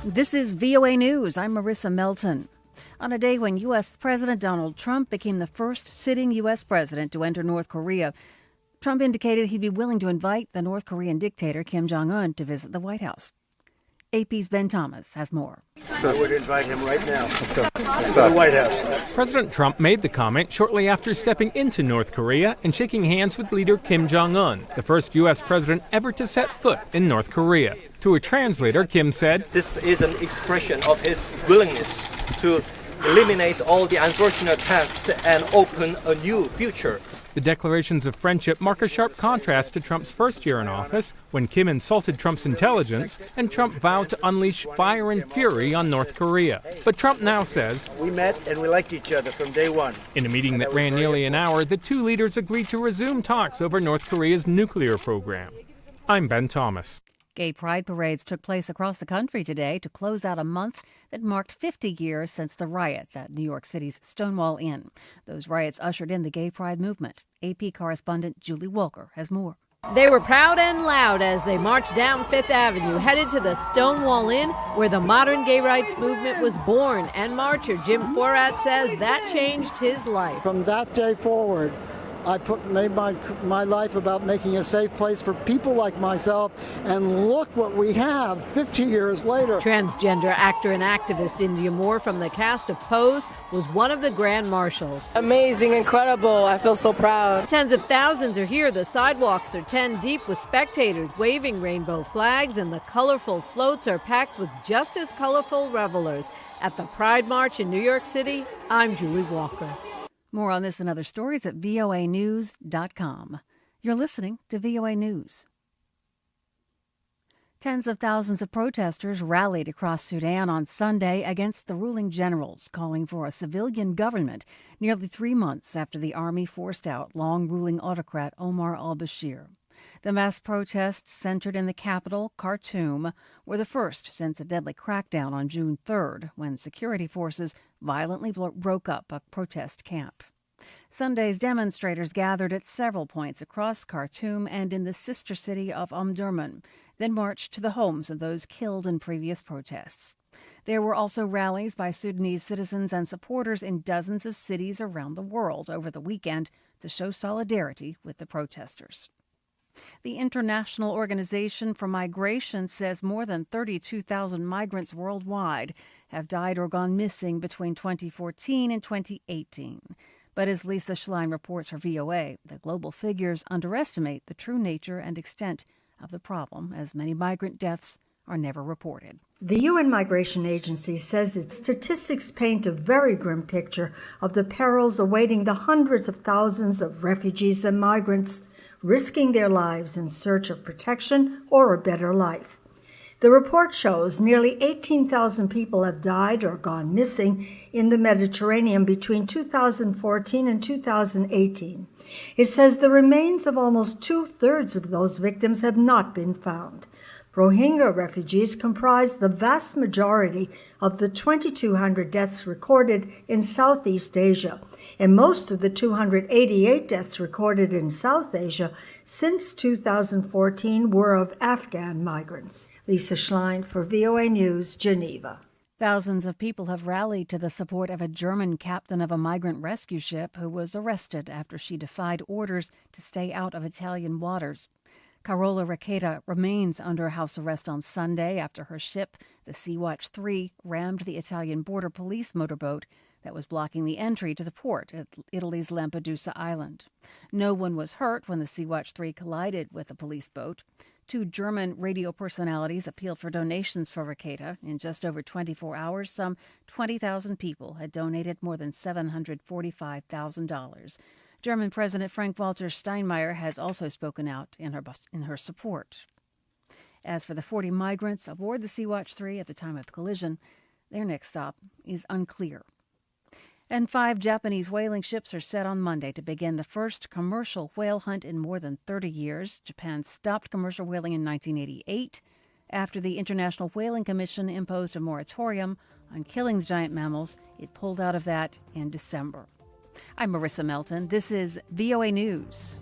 This is VOA News. I'm Marissa Melton. On a day when U.S. President Donald Trump became the first sitting U.S. president to enter North Korea, Trump indicated he'd be willing to invite the North Korean dictator Kim Jong Un to visit the White House. AP's Ben Thomas has more. I would invite him right now to the White House. President Trump made the comment shortly after stepping into North Korea and shaking hands with leader Kim Jong Un, the first U.S. president ever to set foot in North Korea. To a translator, Kim said, "This is an expression of his willingness to eliminate all the unfortunate past and open a new future." The declarations of friendship mark a sharp contrast to Trump's first year in office, when Kim insulted Trump's intelligence and Trump vowed to unleash fire and fury on North Korea. But Trump now says, "We met and we liked each other from day one." In a meeting that ran nearly an hour, the two leaders agreed to resume talks over North Korea's nuclear program. I'm Ben Thomas. Gay pride parades took place across the country today to close out a month that marked 50 years since the riots at New York City's Stonewall Inn. Those riots ushered in the gay pride movement. AP correspondent Julie Walker has more. They were proud and loud as they marched down Fifth Avenue, headed to the Stonewall Inn, where the modern gay rights movement was born. And marcher Jim Forat says that changed his life. From that day forward, I made my life about making a safe place for people like myself, and look what we have 50 years later. Transgender actor and activist India Moore from the cast of Pose was one of the grand marshals. Amazing, incredible. I feel so proud. Tens of thousands are here. The sidewalks are 10 deep with spectators waving rainbow flags, and the colorful floats are packed with just as colorful revelers. At the Pride March in New York City, I'm Julie Walker. More on this and other stories at voanews.com. You're listening to VOA News. Tens of thousands of protesters rallied across Sudan on Sunday against the ruling generals, calling for a civilian government nearly 3 months after the army forced out long-ruling autocrat Omar al-Bashir. The mass protests centered in the capital, Khartoum, were the first since a deadly crackdown on June 3rd, when security forces violently broke up a protest camp. Sunday's demonstrators gathered at several points across Khartoum and in the sister city of Omdurman, then marched to the homes of those killed in previous protests. There were also rallies by Sudanese citizens and supporters in dozens of cities around the world over the weekend to show solidarity with the protesters. The International Organization for Migration says more than 32,000 migrants worldwide have died or gone missing between 2014 and 2018. But as Lisa Schlein reports for VOA, the global figures underestimate the true nature and extent of the problem, as many migrant deaths are never reported. The UN Migration Agency says its statistics paint a very grim picture of the perils awaiting the hundreds of thousands of refugees and migrants risking their lives in search of protection or a better life. The report shows nearly 18,000 people have died or gone missing in the Mediterranean between 2014 and 2018. It says the remains of almost two-thirds of those victims have not been found. Rohingya refugees comprise the vast majority of the 2,200 deaths recorded in Southeast Asia, and most of the 288 deaths recorded in South Asia since 2014 were of Afghan migrants. Lisa Schlein for VOA News, Geneva. Thousands of people have rallied to the support of a German captain of a migrant rescue ship who was arrested after she defied orders to stay out of Italian waters. Carola Racketa remains under house arrest on Sunday after her ship, the Sea-Watch 3, rammed the Italian border police motorboat that was blocking the entry to the port at Italy's Lampedusa island. No one was hurt when the Sea-Watch 3 collided with a police boat. 2 German radio personalities appealed for donations for Racketa. In just over 24 hours, some 20,000 people had donated more than $745,000. German President Frank-Walter Steinmeier has also spoken out in her support. As for the 40 migrants aboard the Sea-Watch 3 at the time of the collision, their next stop is unclear. And 5 Japanese whaling ships are set on Monday to begin the first commercial whale hunt in more than 30 years. Japan stopped commercial whaling in 1988 after the International Whaling Commission imposed a moratorium on killing the giant mammals. It pulled out of that in December. I'm Marissa Melton. This is VOA News.